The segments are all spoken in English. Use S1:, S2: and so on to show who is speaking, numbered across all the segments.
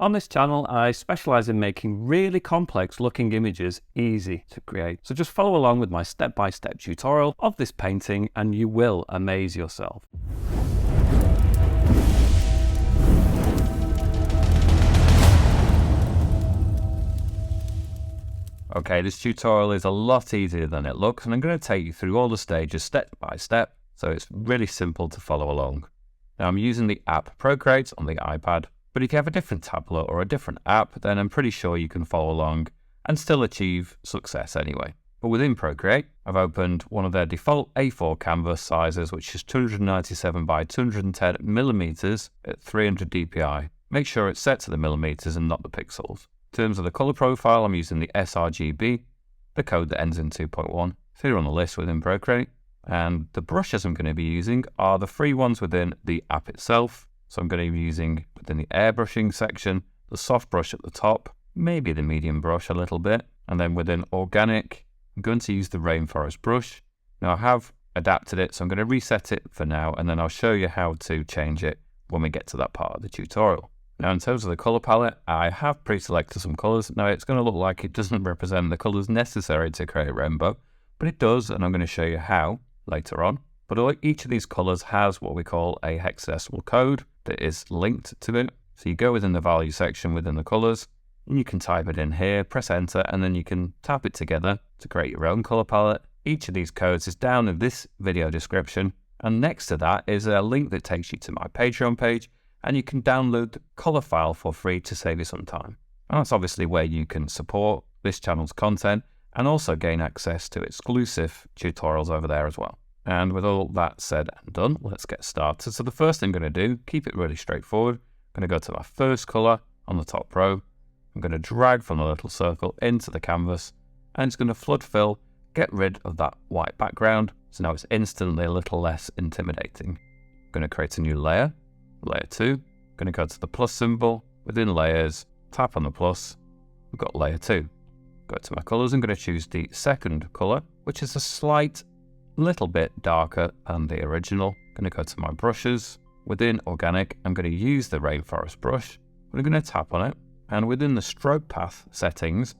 S1: On this channel, I specialize in making really complex looking images easy to create. So just follow along with my step-by-step tutorial of this painting and you will amaze yourself. Okay, this tutorial is a lot easier than it looks, and I'm going to take you through all the stages step by step, so it's really simple to follow along. Now I'm using the app Procreate on the iPad, but if you have a different tablet or a different app, then I'm pretty sure you can follow along and still achieve success anyway. But within Procreate, I've opened one of their default A4 canvas sizes, which is 297 by 210 millimeters at 300 dpi. Make sure it's set to the millimeters and not the pixels. In terms of the color profile, I'm using the sRGB, the code that ends in 2.1, here on the list within Procreate. And the brushes I'm going to be using are the free ones within the app itself. So I'm going to be using within the airbrushing section, the soft brush at the top, maybe the medium brush a little bit. And then within organic, I'm going to use the rainforest brush. Now I have adapted it, so I'm going to reset it for now, and then I'll show you how to change it when we get to that part of the tutorial. Now in terms of the color palette, I have pre-selected some colors. Now it's going to look like it doesn't represent the colors necessary to create a rainbow, but it does, and I'm going to show you how later on. But each of these colors has what we call a hexadecimal code that is linked to it. So you go within the value section within the colors, and you can type it in here, press enter, and then you can tap it together to create your own color palette. Each of these codes is down in this video description, and next to that is a link that takes you to my Patreon page, and you can download the color file for free to save you some time. And that's obviously where you can support this channel's content and also gain access to exclusive tutorials over there as well. And with all that said and done, let's get started. So the first thing I'm going to do, keep it really straightforward. I'm going to go to my first color on the top row. I'm going to drag from the little circle into the canvas, and it's going to flood fill, get rid of that white background. So now it's instantly a little less intimidating. I'm going to create a new layer. Layer 2, I'm going to go to the plus symbol, within layers, tap on the plus, we've got layer 2. Go to my colors, I'm going to choose the second color, which is a slight little bit darker than the original. I'm going to go to my brushes, within organic, I'm going to use the rainforest brush, I'm going to tap on it, and within the stroke path settings,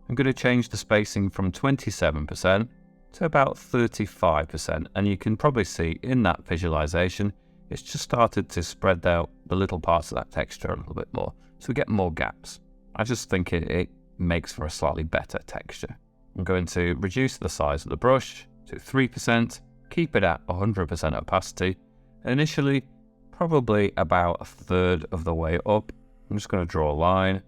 S1: I'm going to change the spacing from 27% to about 35%, and you can probably see in that visualization, it's just started to spread out the little parts of that texture a little bit more. So we get more gaps. I just think it makes for a slightly better texture. I'm going to reduce the size of the brush to 3%, keep it at 100% opacity. Initially, probably about a third of the way up. I'm just going to draw a line.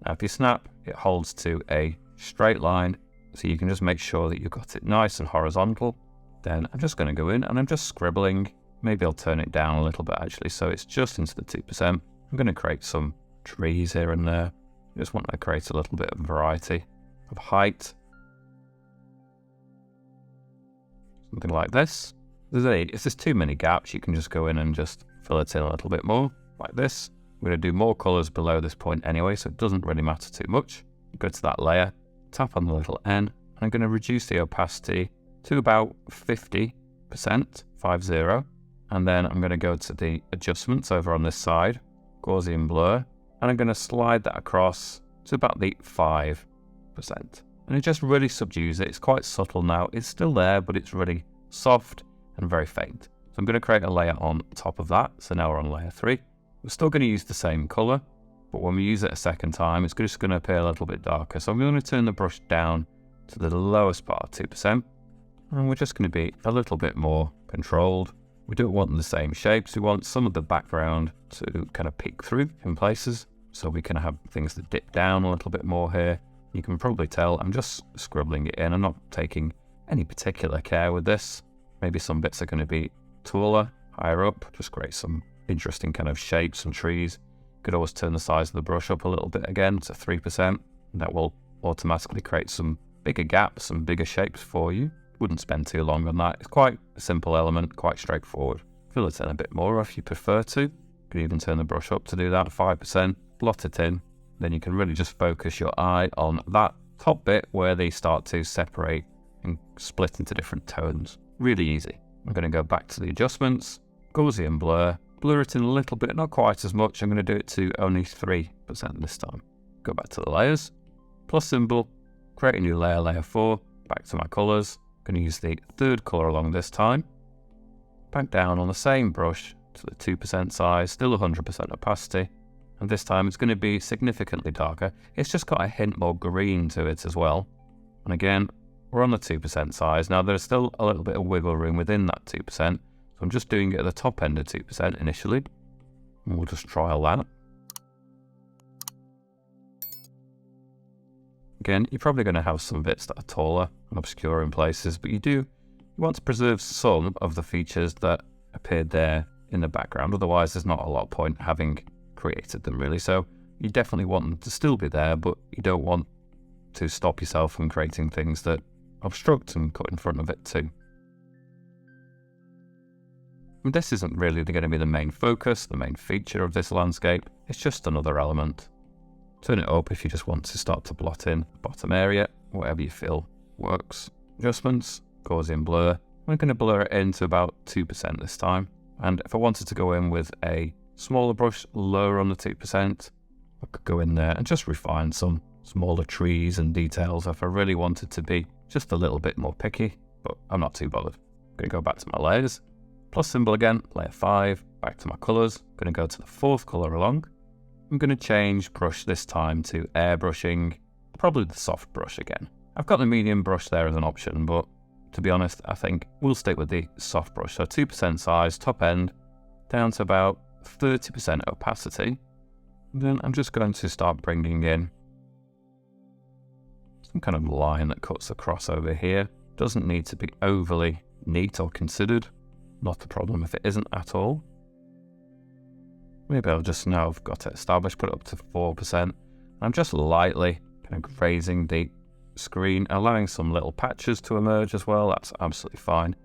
S1: Now if you snap, it holds to a straight line. So you can just make sure that you've got it nice and horizontal. Then I'm just going to go in and I'm just scribbling. Maybe I'll turn it down a little bit actually, so it's just into the 2%. I'm going to create some trees here and there. I just want to create a little bit of variety of height. Something like this. If there's too many gaps, you can just go in and just fill it in a little bit more, like this. I'm going to do more colors below this point anyway, so it doesn't really matter too much. Go to that layer, tap on the little N, and I'm going to reduce the opacity to about 50%, 50. And then I'm going to go to the adjustments over on this side, Gaussian blur, and I'm going to slide that across to about the 5%. And it just really subdues it. It's quite subtle now. It's still there, but it's really soft and very faint. So I'm going to create a layer on top of that. So now we're on layer 3. We're still going to use the same color, but when we use it a second time, it's just going to appear a little bit darker. So I'm going to turn the brush down to the lowest part of 2%. And we're just going to be a little bit more controlled. We don't want the same shapes. We want some of the background to kind of peek through in places. So we can have things that dip down a little bit more here. You can probably tell I'm just scribbling it in. I'm not taking any particular care with this. Maybe some bits are going to be taller, higher up. Just create some interesting kind of shapes and trees. You could always turn the size of the brush up a little bit again to 3%. That will automatically create some bigger gaps, some bigger shapes for you. Wouldn't spend too long on that. It's quite a simple element, quite straightforward. Fill it in a bit more if you prefer to. You could even turn the brush up to do that, 5%, blot it in. Then you can really just focus your eye on that top bit where they start to separate and split into different tones. Really easy. I'm going to go back to the adjustments, Gaussian blur, blur it in a little bit, not quite as much. I'm going to do it to only 3% this time. Go back to the layers, plus symbol, create a new layer, layer 4, back to my colours. Going to use the third colour along this time. Back down on the same brush to the 2% size, still 100% opacity. And this time it's going to be significantly darker. It's just got a hint more green to it as well. And again, we're on the 2% size. Now there's still a little bit of wiggle room within that 2%. So I'm just doing it at the top end of 2% initially. And we'll just trial that. Again, you're probably going to have some bits that are taller and obscure in places, but you want to preserve some of the features that appeared there in the background. Otherwise, there's not a lot of point having created them really. So you definitely want them to still be there, but you don't want to stop yourself from creating things that obstruct and cut in front of it too. And this isn't really going to be the main focus, the main feature of this landscape. It's just another element. Turn it up if you just want to start to blot in the bottom area, whatever you feel works. Adjustments, Gaussian blur. I'm going to blur it into about 2% this time. And if I wanted to go in with a smaller brush, lower on the 2%, I could go in there and just refine some smaller trees and details if I really wanted to be just a little bit more picky, but I'm not too bothered. I'm going to go back to my layers, plus symbol again, layer 5, back to my colours. I'm going to go to the fourth colour along. I'm going to change brush this time to airbrushing, probably the soft brush again. I've got the medium brush there as an option, but to be honest, I think we'll stick with the soft brush. So 2% size, top end, down to about 30% opacity. And then I'm just going to start bringing in some kind of line that cuts across over here. Doesn't need to be overly neat or considered. Not a problem if it isn't at all. Maybe I'll just, now I've got it established, put it up to 4%. I'm just lightly kind of grazing the screen, allowing some little patches to emerge as well. That's absolutely fine.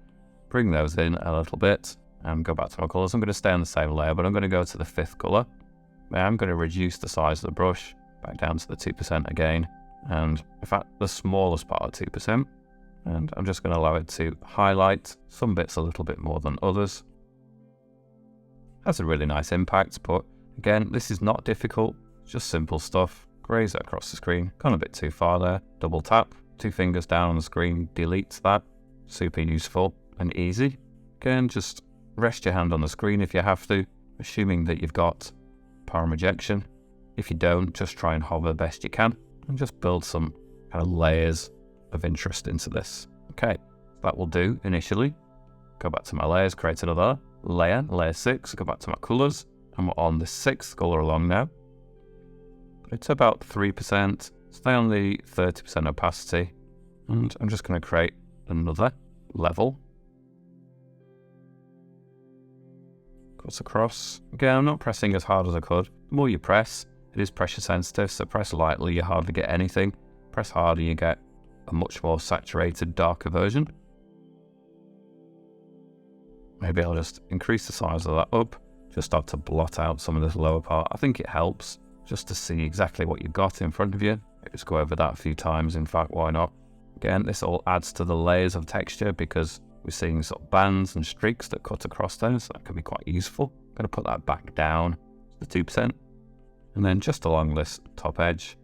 S1: Bring those in a little bit and go back to my colours. I'm going to stay on the same layer, but I'm going to go to the fifth colour. I'm going to reduce the size of the brush back down to the 2% again. And in fact, the smallest part of 2%. And I'm just going to allow it to highlight some bits a little bit more than others. Has a really nice impact, but again, this is not difficult, just simple stuff. Graze it across the screen, gone a bit too far there. Double tap, 2 fingers down on the screen, deletes that. Super useful and easy. Again, just rest your hand on the screen if you have to, assuming that you've got power rejection. If you don't, just try and hover best you can and just build some kind of layers of interest into this. Okay, that will do initially. Go back to my layers, create another layer, layer 6, go back to my colours, and we're on the 6th colour along now. It's about 3%, stay on the 30% opacity, and I'm just going to create another level. Cuts across. Again, I'm not pressing as hard as I could. The more you press, it is pressure sensitive, so press lightly, you hardly get anything. Press harder, you get a much more saturated, darker version. Maybe I'll just increase the size of that up, just start to blot out some of this lower part. I think it helps just to see exactly what you've got in front of you. Just go over that a few times, in fact, why not? Again, this all adds to the layers of texture because we're seeing sort of bands and streaks that cut across there, so that can be quite useful. I'm going to put that back down to the 2%. And then just along this top edge,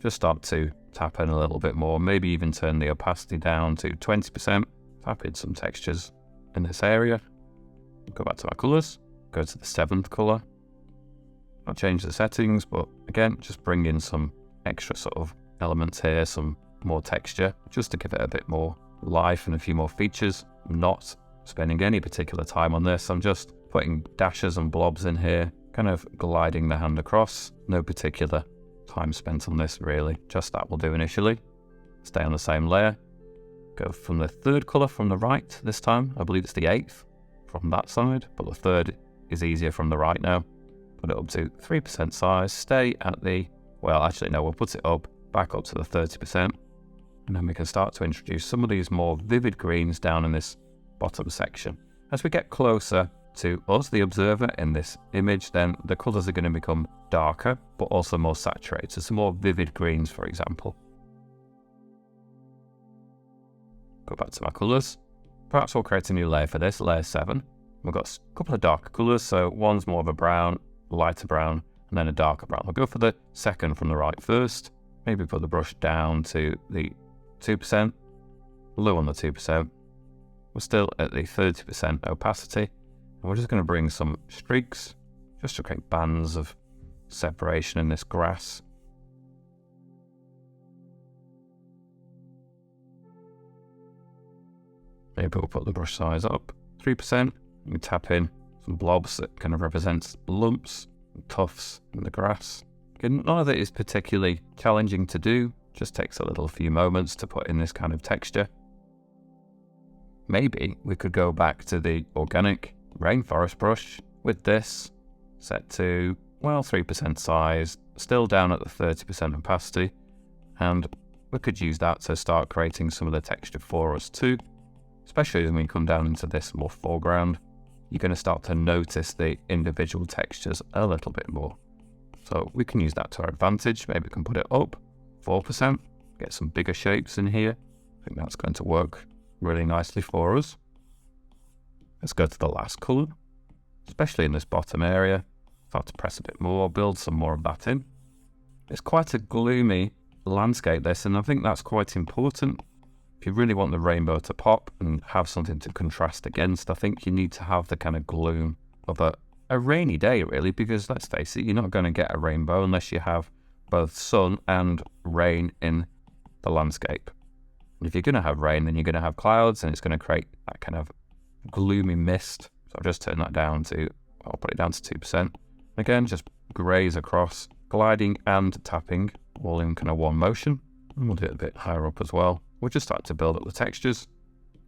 S1: just start to tap in a little bit more, maybe even turn the opacity down to 20%. Tap in some textures in this area. Go back to my colours, go to the 7th colour. I'll change the settings, but again, just bring in some extra sort of elements here, some more texture, just to give it a bit more life and a few more features. I'm not spending any particular time on this. I'm just putting dashes and blobs in here, kind of gliding the hand across. No particular time spent on this really, just that will do initially. Stay on the same layer. Go from the 3rd colour from the right this time. I believe it's the 8th from that side, but the 3rd is easier from the right now. Put it up to 3% size, stay at the, well actually no, we'll put it up, back up to the 30%. And then we can start to introduce some of these more vivid greens down in this bottom section. As we get closer to us, the observer, in this image, then the colours are going to become darker, but also more saturated. So more vivid greens, for example. Go back to my colours. Perhaps we'll create a new layer for this, layer 7. We've got a couple of darker colours, so one's more of a brown, lighter brown, and then a darker brown. We'll go for the second from the right first. Maybe put the brush down to the 2%, low on the 2%. We're still at the 30% opacity. And we're just going to bring some streaks, just to create bands of separation in this grass. Maybe we'll put the brush size up 3%. We tap in some blobs that kind of represents lumps and tufts in the grass. Again, none of it is particularly challenging to do, just takes a few moments to put in this kind of texture. Maybe we could go back to the organic rainforest brush with this set to, well, 3% size, still down at the 30% opacity, and we could use that to start creating some of the texture for us too. Especially when we come down into this more foreground, you're going to start to notice the individual textures a little bit more. So we can use that to our advantage. Maybe we can put it up 4%, get some bigger shapes in here. I think that's going to work really nicely for us. Let's go to the last colour, especially in this bottom area. Start to press a bit more, build some more of that in. It's quite a gloomy landscape, this, and I think that's quite important. If you really want the rainbow to pop and have something to contrast against, I think you need to have the kind of gloom of a rainy day, really, because let's face it, you're not going to get a rainbow unless you have both sun and rain in the landscape. And if you're going to have rain, then you're going to have clouds, and it's going to create that kind of gloomy mist. So I'll just turn that down to, I'll put it down to 2%. Again, just graze across, gliding and tapping, all in kind of one motion. And we'll do it a bit higher up as well. We'll just start to build up the textures.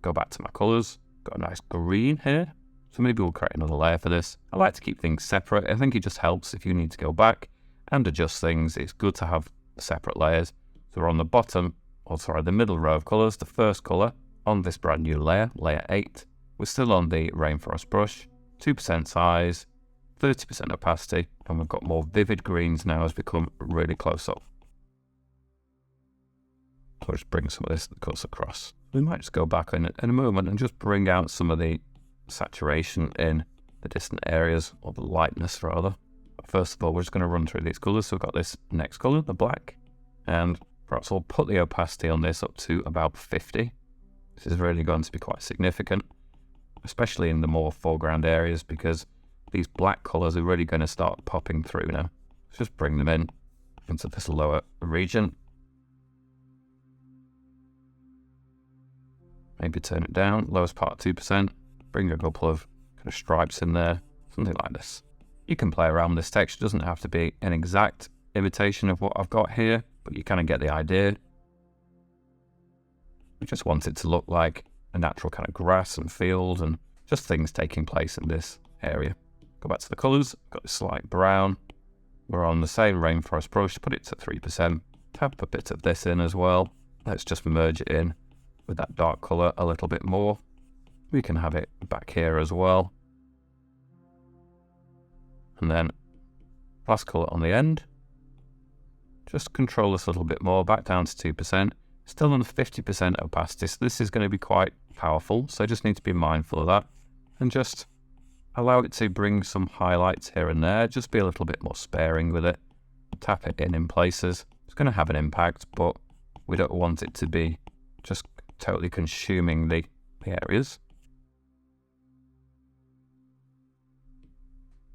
S1: Go back to my colours. Got a nice green here. So maybe we'll create another layer for this. I like to keep things separate. I think it just helps if you need to go back and adjust things. It's good to have separate layers. So we're on the bottom, or sorry, the middle row of colours. The first colour on this brand new layer, layer 8. We're still on the rainforest brush. 2% size, 30% opacity. And we've got more vivid greens now as we come really close up. So just bring some of this cuts across. We might just go back in a moment and just bring out some of the saturation in the distant areas, or the lightness rather. But first of all, we're just going to run through these colours. So we've got this next colour, the black, and perhaps we'll put the opacity on this up to about 50. This is really going to be quite significant, especially in the more foreground areas, because these black colours are really going to start popping through now. Let's just bring them in into this lower region. Maybe turn it down, lowest part 2%, bring a couple of kind of stripes in there, something like this. You can play around with this texture. It doesn't have to be an exact imitation of what I've got here, but you kind of get the idea. We just want it to look like a natural kind of grass and field and just things taking place in this area. Go back to the colours, got this light brown. We're on the same rainforest brush, put it to 3%, tap a bit of this in as well. Let's just merge it in with that dark colour a little bit more. We can have it back here as well. And then last colour on the end. Just control this a little bit more, back down to 2%. Still on 50% opacity, so this is going to be quite powerful, so just need to be mindful of that. And just allow it to bring some highlights here and there, just be a little bit more sparing with it. Tap it in places. It's going to have an impact, but we don't want it to be just totally consuming the areas.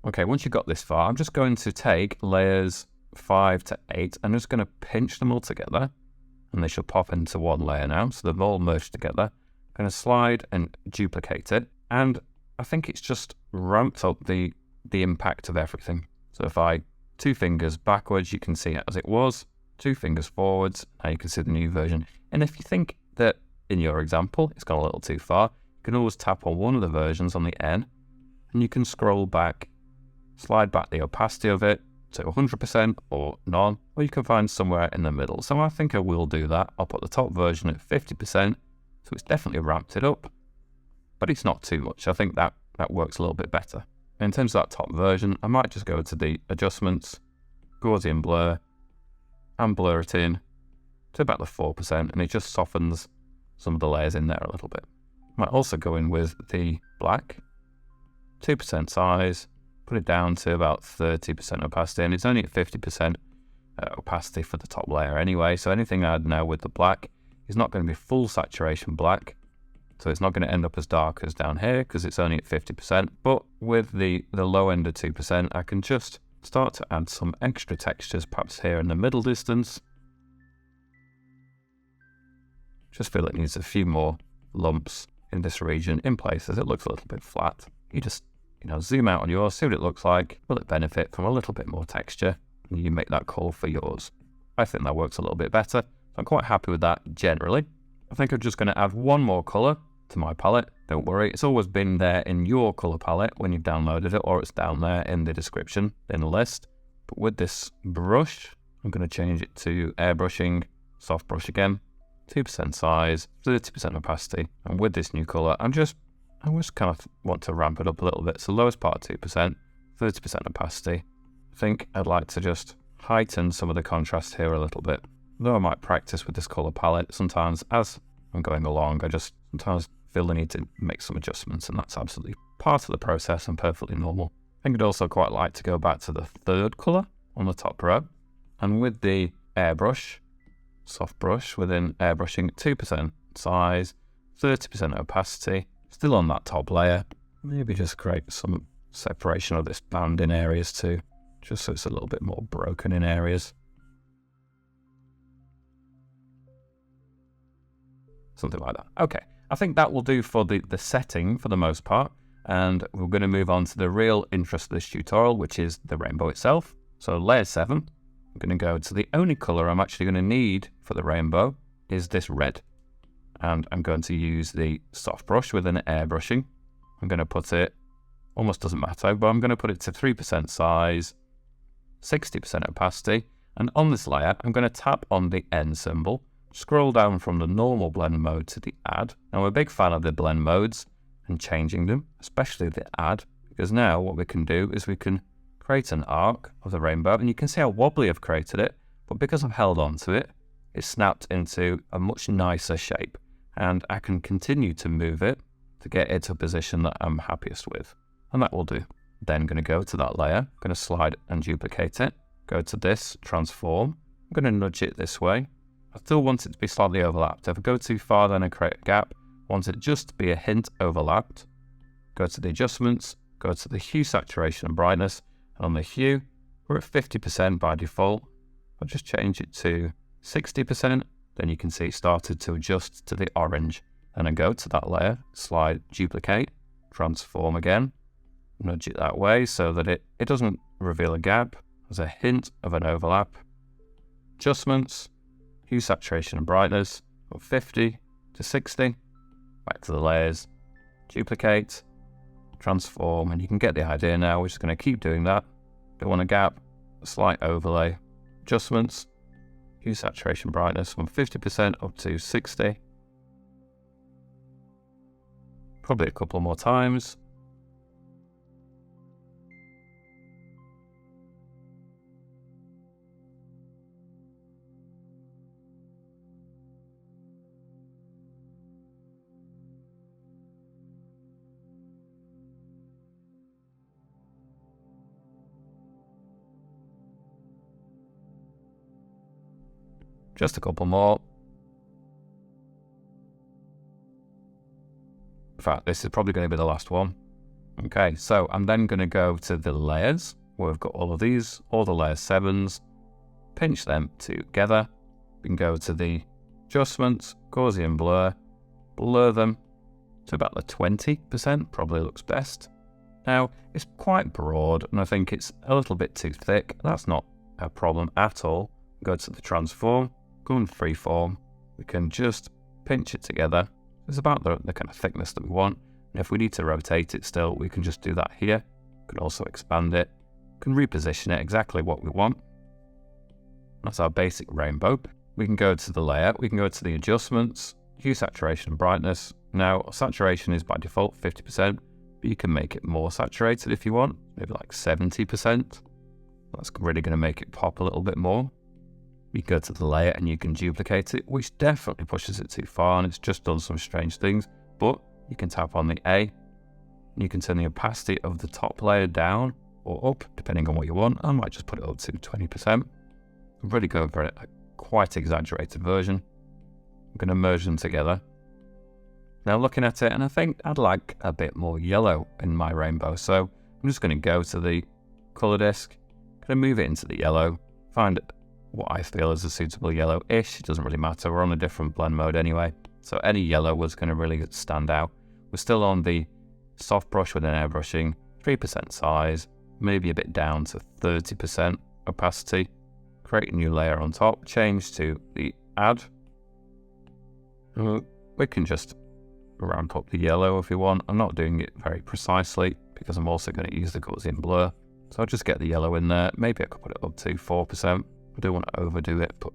S1: Okay, once you've got this far, I'm just going to take layers 5 to 8. I'm just going to pinch them all together, and they should pop into one layer now. So they've all merged together. I'm going to slide and duplicate it, and I think it's just ramped up the impact of everything. So if I 2 fingers backwards, you can see it as it was. 2 fingers forwards, now you can see the new version. And if you think that in your example it's gone a little too far, you can always tap on one of the versions on the N, and you can scroll back, slide back the opacity of it to 100% or none, or you can find somewhere in the middle. So I think I will do that. I'll put the top version at 50%, so it's definitely ramped it up, but it's not too much. I think that works a little bit better. In terms of that top version, I might just go to the adjustments, Gaussian blur, and blur it in to about the 4%, and it just softens some of the layers in there a little bit. Might also go in with the black 2% size, put it down to about 30% opacity, and it's only at 50% opacity for the top layer anyway, so anything I add now with the black is not going to be full saturation black, so it's not going to end up as dark as down here because it's only at 50%, but with the low end of 2%, I can just start to add some extra textures, perhaps here in the middle distance. Just feel it needs a few more lumps in this region in places. It looks a little bit flat. You just, zoom out on yours, see what it looks like. Will it benefit from a little bit more texture? And you make that call for yours. I think that works a little bit better. I'm quite happy with that generally. I think I'm just going to add one more colour to my palette. Don't worry, it's always been there in your colour palette when you've downloaded it, or it's down there in the description, in the list. But with this brush, I'm going to change it to airbrushing, soft brush again, 2% size, 30% opacity. And with this new colour, I just kind of want to ramp it up a little bit. So lowest part 2%, 30% opacity. I think I'd like to just heighten some of the contrast here a little bit. Though I might practice with this colour palette, sometimes as I'm going along, I just sometimes feel the need to make some adjustments, and that's absolutely part of the process and perfectly normal. I think I'd also quite like to go back to the third colour on the top row, and with the airbrush, soft brush within airbrushing, 2% size, 30% opacity, still on that top layer, maybe just create some separation of this band in areas too, just so it's a little bit more broken in areas. Something like that. Okay, I think that will do for the setting for the most part, and we're going to move on to the real interest of this tutorial, which is the rainbow itself. So layer 7, I'm going to go to the only colour I'm actually going to need for the rainbow is this red, and I'm going to use the soft brush with an airbrushing. I'm going to put it, almost doesn't matter, but I'm going to put it to 3% size, 60% opacity, and on this layer I'm going to tap on the N symbol, scroll down from the normal blend mode to the add. Now I'm a big fan of the blend modes and changing them, especially the add, because now what we can do is we can create an arc of the rainbow, and you can see how wobbly I've created it, but because I've held on to it, it's snapped into a much nicer shape, and I can continue to move it to get it to a position that I'm happiest with, and that will do. Then I'm going to go to that layer, I'm going to slide and duplicate it, go to this, transform, I'm going to nudge it this way. I still want it to be slightly overlapped. If I go too far, then I create a gap. I want it just to be a hint overlapped. Go to the adjustments, go to the hue, saturation and brightness, and on the hue, we're at 50% by default. I'll just change it to 60%, then you can see it started to adjust to the orange. And I go to that layer, slide, duplicate, transform again, nudge it that way so that it doesn't reveal a gap. There's a hint of an overlap. Adjustments, hue, saturation and brightness, from 50 to 60, back to the layers, duplicate, transform, and you can get the idea now. We're just going to keep doing that. Don't want a gap, a slight overlay, adjustments, hue, saturation, brightness from 50% up to 60. Probably a couple more times. Just a couple more. In fact, this is probably going to be the last one. Okay, so I'm then going to go to the layers, where we've got all of these, all the layer 7s, pinch them together. We can go to the adjustments, Gaussian blur, blur them to about the 20%, probably looks best. Now, it's quite broad, and I think it's a little bit too thick. That's not a problem at all. Go to the transform, go in freeform. We can just pinch it together. It's about the kind of thickness that we want. And if we need to rotate it still, we can just do that here. We can also expand it. We can reposition it exactly what we want. That's our basic rainbow. We can go to the layer. We can go to the adjustments, hue, saturation, and brightness. Now, saturation is by default 50%, but you can make it more saturated if you want, maybe like 70%. That's really going to make it pop a little bit more. You go to the layer and you can duplicate it, which definitely pushes it too far, and it's just done some strange things. But you can tap on the A, And you can turn the opacity of the top layer down or up, depending on what you want. I might just put it up to 20%. I'm really going for a quite exaggerated version. I'm going to merge them together. Now looking at it, and I think I'd like a bit more yellow in my rainbow. So I'm just going to go to the color disc, going to move it into the yellow, find what I feel is a suitable yellow-ish. It doesn't really matter. We're on a different blend mode anyway. So any yellow was going to really stand out. We're still on the soft brush with an airbrushing, 3% size, maybe a bit down to 30% opacity. Create a new layer on top, change to the add. We can just ramp up the yellow if you want. I'm not doing it very precisely because I'm also going to use the Gaussian blur. So I'll just get the yellow in there. Maybe I could put it up to 4%. I don't want to overdo it, but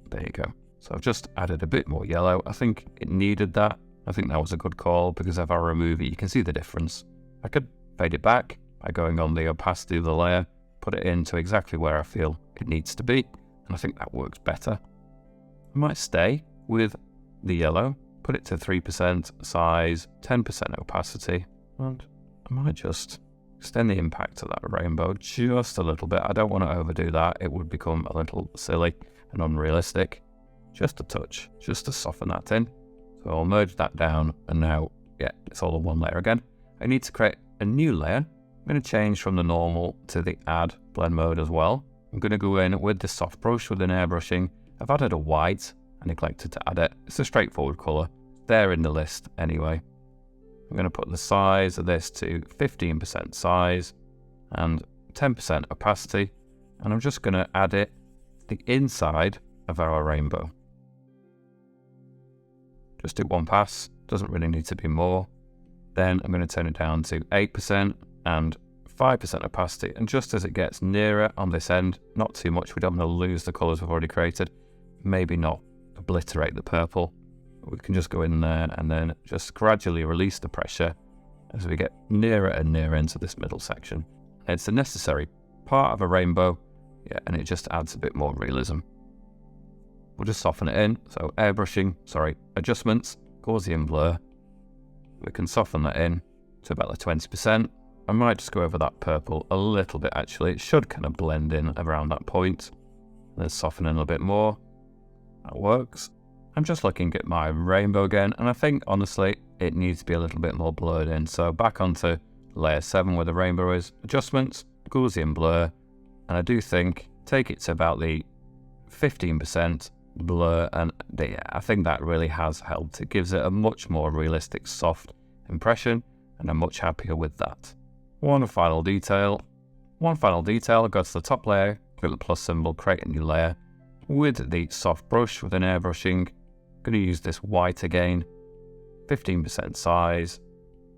S1: there you go. So I've just added a bit more yellow. I think it needed that. I think that was a good call because if I remove it, you can see the difference. I could fade it back by going on the opacity of the layer, put it into exactly where I feel it needs to be, and I think that works better. I might stay with the yellow, put it to 3% size, 10% opacity, and I might just extend the impact of that rainbow just a little bit. I don't want to overdo that. It would become a little silly and unrealistic. Just a touch, just to soften that in. So I'll merge that down, and now, yeah, it's all in one layer again. I need to create a new layer. I'm going to change from the normal to the add blend mode as well. I'm going to go in with the soft brush with an airbrushing. I've added a white. I neglected to add it. It's a straightforward color. They're in the list anyway. I'm going to put the size of this to 15% size and 10% opacity. And I'm just going to add it to the inside of our rainbow. Just do one pass, doesn't really need to be more. Then I'm going to turn it down to 8% and 5% opacity. And just as it gets nearer on this end, not too much, we don't want to lose the colors we've already created. Maybe not obliterate the purple. We can just go in there and then just gradually release the pressure as we get nearer and nearer into this middle section. It's a necessary part of a rainbow, yeah, and it just adds a bit more realism. We'll just soften it in. So adjustments, Gaussian blur. We can soften that in to about the 20%. I might just go over that purple a little bit actually. It should kind of blend in around that point. Then soften in a bit more. That works. I'm just looking at my rainbow again, and I think honestly it needs to be a little bit more blurred in. So back onto layer 7 where the rainbow is. Adjustments, Gaussian blur, and I do think take it to about the 15% blur, and yeah, I think that really has helped. It gives it a much more realistic soft impression, and I'm much happier with that. One final detail, go to the top layer, click the plus symbol, create a new layer with the soft brush with an airbrushing. I'm going to use this white again, 15% size,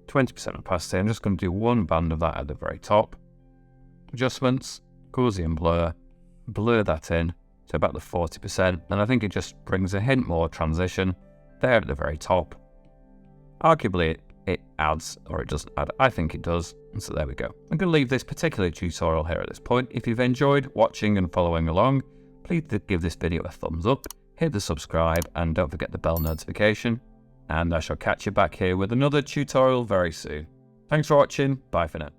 S1: 20% opacity. I'm just going to do one band of that at the very top. Adjustments, Gaussian blur, blur that in to about the 40%, and I think it just brings a hint more transition there at the very top. Arguably it adds, or it doesn't add. I think it does, and so there we go. I'm going to leave this particular tutorial here at this point. If you've enjoyed watching and following along, please give this video a thumbs up, hit the subscribe, and don't forget the bell notification, and I shall catch you back here with another tutorial very soon. Thanks for watching, bye for now.